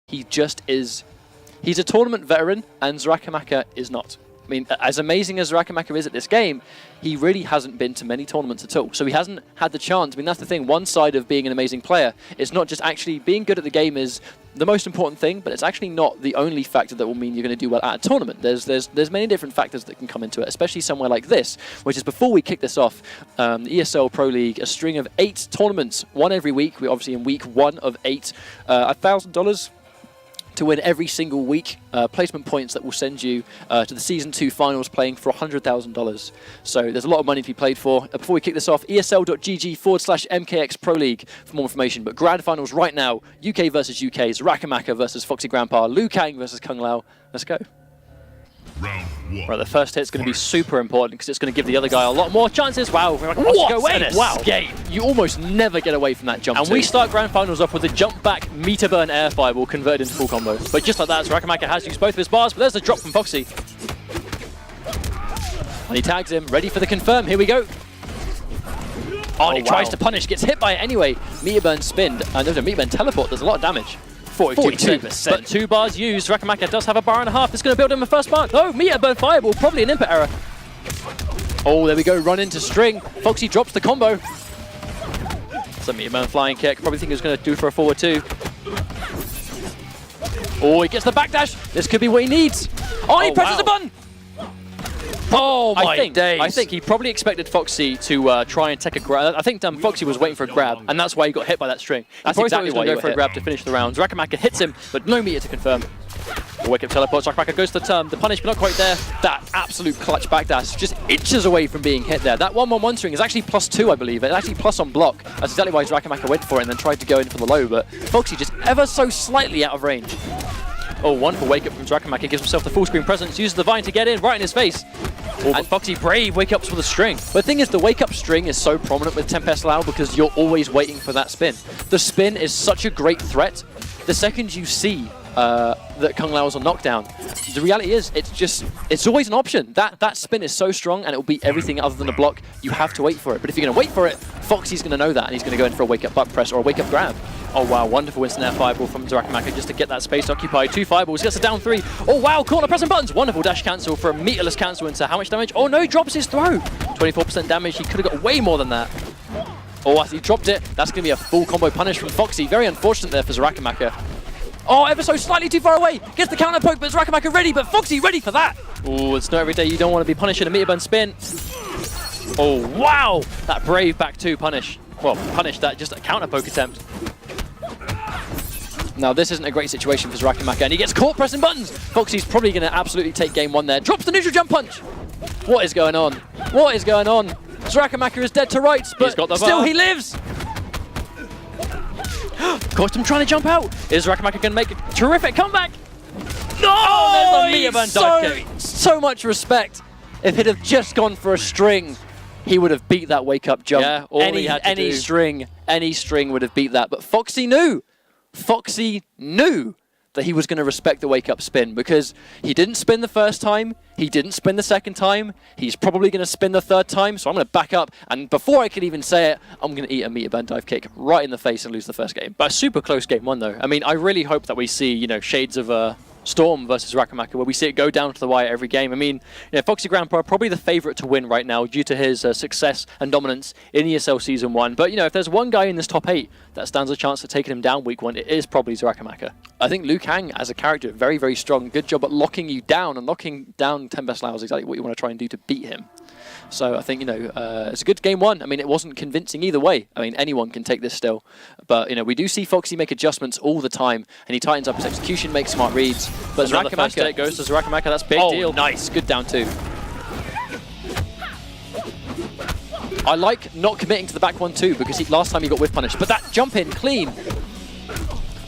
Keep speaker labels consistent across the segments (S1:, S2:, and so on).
S1: he just is. He's a tournament veteran, and Xarakamaka is not. I mean, as amazing as Xarakamaka is at this game, he really hasn't been to many tournaments at all. So he hasn't had the chance. I mean, that's the thing. One side of being an amazing player is not just actually being good at the game is the most important thing, but it's actually not the only factor that will mean you're going to do well at a tournament. There's many different factors that can come into it, especially somewhere like this, which is before we kick this off, the ESL Pro League, a string of 8 tournaments, one every week. We're obviously in week 1 of 8, $1,000 to win every single week, placement points that will send you to the Season 2 finals playing for $100,000. So there's a lot of money to be played for. Before we kick this off, ESL.gg/MKX Pro League for more information. But grand finals right now, UK versus UK, Xarakamaka versus F0xy Grampa, Liu Kang versus Kung Lao. Let's go.
S2: Round 1.
S1: Right, the first hit's going to be super important because it's going to give the other guy a lot more chances. Wow,
S3: What
S1: an escape. You almost never get away from that jump. And we start grand finals off with a jump back meter burn air fireball converted into full combo. But just like that, Xarakamaka has used both of his bars, but there's the drop from F0xy. And he tags him, ready for the confirm. Here we go. Oh, and he tries to punish, gets hit by it anyway. Meter burn spin, and there's a meter burn teleport, there's a lot of damage. 42%. But 2 bars used. Xarakamaka does have a bar and a half. It's going to build him a first bar. No, meter burn fireball. Probably an input error. Oh, there we go. Run into string. F0xy drops the combo. It's a meter burn flying kick. Probably think he was going to do for a forward 2. Oh, he gets the backdash. This could be what he needs. Oh, he presses the button. Oh my days. I think he probably expected F0xy to try and take a grab. I think F0xy was waiting for a grab, and that's why he got hit by that string. That's exactly why he was going to go for a grab to finish the round. Xarakamaka hits him, but no meter to confirm. The wake up teleport. Xarakamaka goes to the turn. The punish, but not quite there. That absolute clutch backdash, just inches away from being hit there. That 1-1-1 string is actually +2, I believe. It's actually plus on block. That's exactly why Xarakamaka went for it and then tried to go in for the low, but F0xy just ever so slightly out of range. Oh, wonderful wake up from Xarakamaka. Gives himself the full screen presence, uses the vine to get in, right in his face. Oh, and F0xy brave wake ups with a string. But the thing is, the wake up string is so prominent with Tempest Lao because you're always waiting for that spin. The spin is such a great threat. The second you see that Kung Lao is on knockdown, the reality is it's always an option. That spin is so strong and it will beat everything other than a block. You have to wait for it. But if you're going to wait for it, F0xy's going to know that and he's going to go in for a wake up butt press or a wake up grab. Oh wow, wonderful instant air fireball from Xarakamaka just to get that space occupied. 2 fireballs, gets a down 3. Oh wow, corner pressing buttons. Wonderful dash cancel for a meterless cancel into how much damage? Oh no, he drops his throw. 24% damage, he could have got way more than that. Oh, as he dropped it, that's going to be a full combo punish from F0xy. Very unfortunate there for Xarakamaka. Oh, ever so slightly too far away. Gets the counter poke, but Xarakamaka ready, but F0xy ready for that. Oh, it's not every day you don't want to be punishing a meter burn spin. Oh wow, that brave back 2 punish. Well, punish that, just a counter poke attempt. Now, this isn't a great situation for Xarakamaka, and he gets caught pressing buttons. F0xy's probably going to absolutely take game 1 there. Drops the neutral jump punch. What is going on? What is going on? Xarakamaka is dead to rights, but still he lives. Got him trying to jump out. Is Xarakamaka going to make a terrific comeback? No! Oh, there's the meter burn dive kick. So much respect. If he'd have just gone for a string, he would have beat that wake up jump. Yeah, any string would have beat that. But F0xy knew. F0xy knew that he was going to respect the wake up spin because he didn't spin the first time, he didn't spin the second time, he's probably going to spin the third time, so I'm going to back up, and before I can even say it, I'm going to eat a meter burn dive kick right in the face and lose the first game. But a super close game 1 though. I mean, I really hope that we see, you know, shades of Storm versus Xarakamaka, where we see it go down to the wire every game. I mean, you know, F0xy Grampa probably the favourite to win right now due to his success and dominance in ESL Season 1. But, you know, if there's one guy in this top 8 that stands a chance of taking him down week 1, it is probably Xarakamaka. I think Liu Kang, as a character, very, very strong. Good job at locking you down, and locking down Tempest Lao is exactly what you want to try and do to beat him. So I think, you know, it's a good game 1. I mean, it wasn't convincing either way. I mean, anyone can take this still. But, you know, we do see F0xy make adjustments all the time, and he tightens up his execution, makes smart reads. But Xarakamaka goes to Xarakamaka. That's big deal. Nice. Good down 2. I like not committing to the back 1-2 because last time he got whiff punished. But that jump in clean.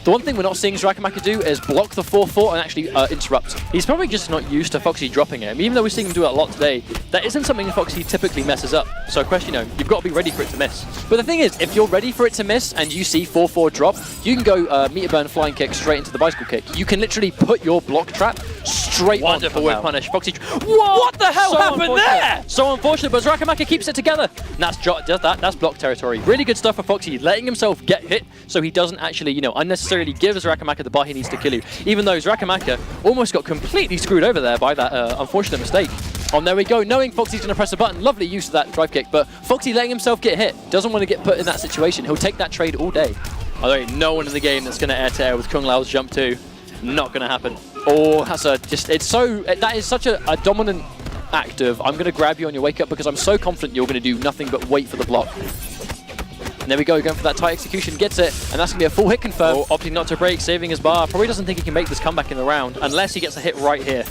S1: The one thing we're not seeing Xarakamaka do is block the 4-4 and actually interrupt. He's probably just not used to F0xy dropping it. I mean, even though we're seeing him do it a lot today, that isn't something F0xy typically messes up. So, question, you know, you've got to be ready for it to miss. But the thing is, if you're ready for it to miss and you see 4-4 drop, you can go meter burn flying kick straight into the bicycle kick. You can literally put your block trap straight straight
S3: Wonderful whip punish. Foxy.
S1: What the hell happened
S3: unfortunate.
S1: there? So unfortunate, but Xarakamaka keeps it together. And that's block territory. Really good stuff for Foxy, letting himself get hit so he doesn't actually, you know, unnecessarily give Xarakamaka the bar he needs to kill you. Even though Xarakamaka almost got completely screwed over there by that unfortunate mistake. Oh, there we go. Knowing Foxy's going to press a button. Lovely use of that drive kick, but Foxy letting himself get hit. Doesn't want to get put in that situation. He'll take that trade all day. There ain't no one in the game that's going to air-to-air with Kung Lao's jump 2. Not going to happen. Oh, that's that is such a dominant act of, I'm going to grab you on your wake up because I'm so confident you're going to do nothing but wait for the block. And there we go, going for that tight execution, gets it, and that's going to be a full hit confirm. Oh, opting not to break, saving his bar. Probably doesn't think he can make this comeback in the round unless he gets a hit right here.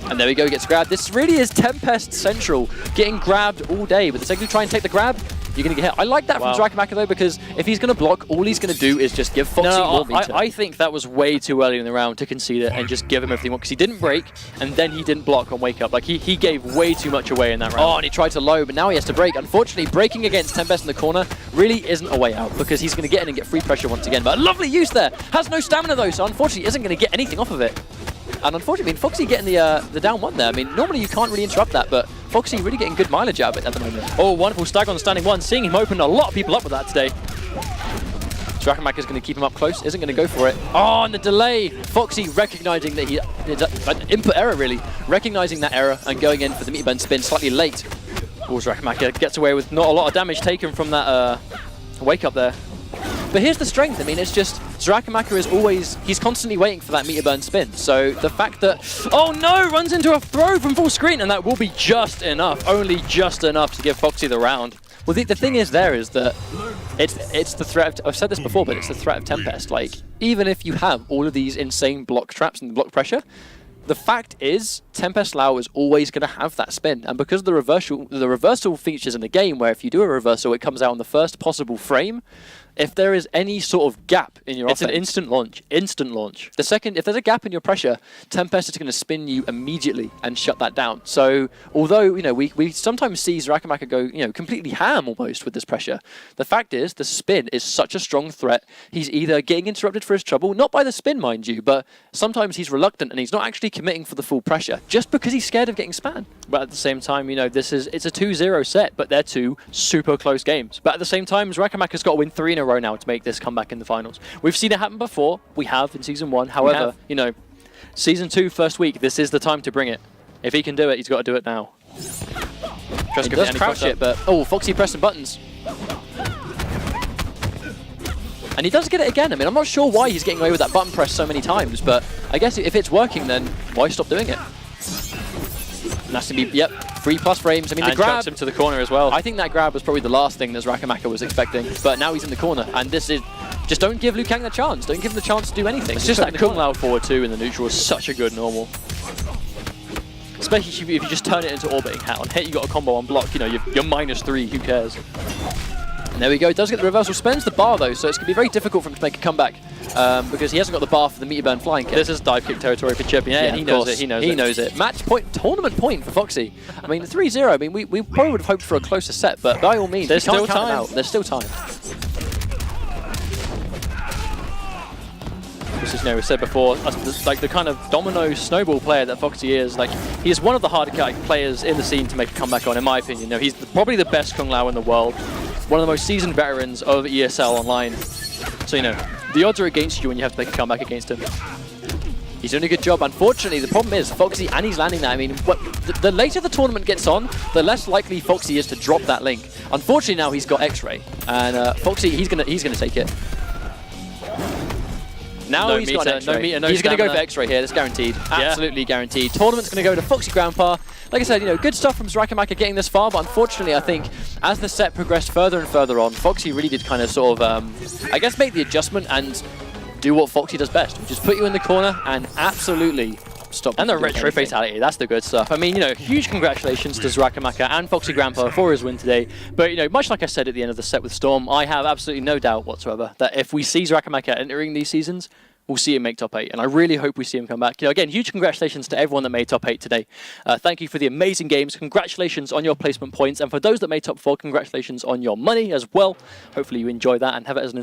S1: And there we go, gets grabbed. This really is Tempest Central, getting grabbed all day. But the second you try and take the grab, you're going to get hit. I like that from Xarakamaka though, because if he's going to block, all he's going to do is just give Foxy more meter. I think that was way too early in the round to concede it and just give him everything he wants, because he didn't break, and then he didn't block on wake up. Like, he gave way too much away in that round. Oh, and he tried to low, but now he has to break. Unfortunately, breaking against Tempest in the corner really isn't a way out, because he's going to get in and get free pressure once again. But a lovely use there. Has no stamina though, so unfortunately isn't going to get anything off of it. And unfortunately, I mean, Foxy getting the down 1 there. I mean, normally you can't really interrupt that, but Foxy really getting good mileage out of it at the moment. Oh, wonderful stag on the standing 1. Seeing him open a lot of people up with that today. Xarakamaka is going to keep him up close, isn't going to go for it. Oh, and the delay. Foxy recognizing that it's an input error, really. Recognizing that error and going in for the meter bend spin slightly late. Oh, Xarakamaka gets away with not a lot of damage taken from that wake up there. But here's the strength. I mean, it's just Xarakamaka is always, he's constantly waiting for that meter burn spin. So the fact that, oh no, runs into a throw from full screen, and that will be just enough, only just enough to give Foxy the round. Well, the thing is there is that it's the threat of, I've said this before, but it's the threat of Tempest. Like, even if you have all of these insane block traps and block pressure, the fact is, Tempest Lao is always going to have that spin, and because of the reversal features in the game, where if you do a reversal, it comes out on the first possible frame. If there is any sort of gap in your offense, it's an instant launch. Instant launch. The second, if there's a gap in your pressure, Tempest is going to spin you immediately and shut that down. So, although you know we sometimes see Xarakamaka go completely ham almost with this pressure, the fact is the spin is such a strong threat. He's either getting interrupted for his trouble, not by the spin, mind you, but sometimes he's reluctant and he's not actually committing for the full pressure just because he's scared of getting spanned. But at the same time, it's a 2-0 set, but they're 2 super close games. But at the same time, Xarakamaka's got to win 3 in a row now to make this comeback in the finals. We've seen it happen before. We have in Season 1. However, Season 2, first week, this is the time to bring it. If he can do it, he's got to do it now. He does crouch it, but... Oh, Foxy pressing buttons. And he does get it again. I mean, I'm not sure why he's getting away with that button press so many times, but I guess if it's working, then why stop doing it? And that's going to be, 3+ frames. I mean, the grab
S3: chucks him to the corner as well.
S1: I think that grab was probably the last thing that Xarakamaka was expecting, but now he's in the corner, and this is... Just don't give Liu Kang the chance. Don't give him the chance to do anything.
S3: It's just that Kung Lao forward 2 in the neutral is such a good normal.
S1: Especially if you just turn it into orbiting hat. On hit, you got a combo on block, you're -3, who cares? And there we go, it does get the reversal, spends the bar though, so it's going to be very difficult for him to make a comeback because he hasn't got the bar for the meter burn flying kick.
S3: This is dive kick territory for Chip.
S1: Yeah, he knows it. He knows it. Match point, tournament point for Foxy. I mean, 3-0, I mean, we probably would have hoped for a closer set, but by all means,
S3: there's still time.
S1: There's still time.
S3: This is, we said before, like the kind of domino snowball player that Foxy is. Like, he is one of the hardest players in the scene to make a comeback on, in my opinion. He's probably the best Kung Lao in the world. One of the most seasoned veterans of ESL online. So, the odds are against you when you have to make a comeback against him. He's doing a good job. Unfortunately, the problem is Foxy, and he's landing that. I mean, the later the tournament gets on, the less likely Foxy is to drop that link. Unfortunately, now he's got X-Ray, and Foxy, he's gonna take it. Now he's got X-Ray. He's going to go for X-Ray here. That's guaranteed. Absolutely guaranteed. Tournament's going to go to F0xy Grampa. Like I said, good stuff from Xarakamaka getting this far, but unfortunately, I think as the set progressed further and further on, F0xy really did kind of sort of, I guess, make the adjustment and do what F0xy does best, which is put you in the corner and absolutely stop. And the retro fatality, that's the good stuff. I mean, huge congratulations to Xarakamaka and F0xy Grampa for his win today. But, much like I said at the end of the set with Storm, I have absolutely no doubt whatsoever that if we see Xarakamaka entering these seasons, we'll see him make top 8, and I really hope we see him come back. Again, huge congratulations to everyone that made top 8 today. Thank you for the amazing games. Congratulations on your placement points, and for those that made top 4, congratulations on your money as well. Hopefully you enjoy that and have it as an